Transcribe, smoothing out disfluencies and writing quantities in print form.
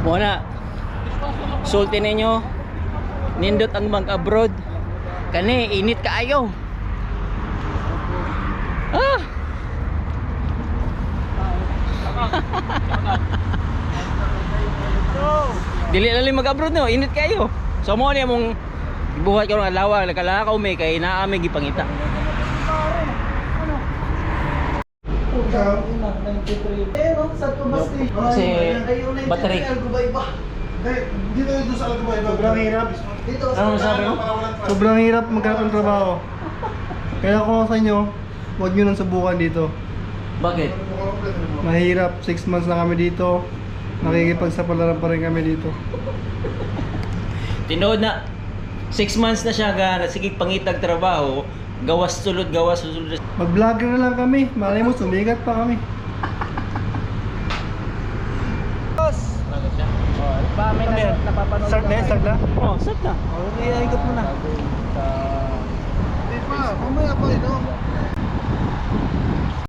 Muna, sulti ninyo, nindot ang mag-abroad. Kani, init kaayo. Ah! Dili lalim mag-abroad no, init kayo. So mo niya mong buhat karon adlaw, nakalakaw may kay naa may gipangita. Kasi battery. Dito sa Algubay, sobrang hirap. Ano sabi mo? Sobrang hirap maghanap ng trabaho. Kaya kung sa inyo, huwag nyo nang subukan dito. Bakit? Mahirap, 6 months na kami dito. Nakikipagsapalaran pa rin kami dito. Tinood na 6 months na siya ga sige pangitag trabaho, gawas sulod. Mag-vlogger na lang kami. Malay mo, sumikat pa kami. Ba may napapanood. Start na? Oh, start na. Okay, ikot mo na. Hindi pa, mamaya pa ito.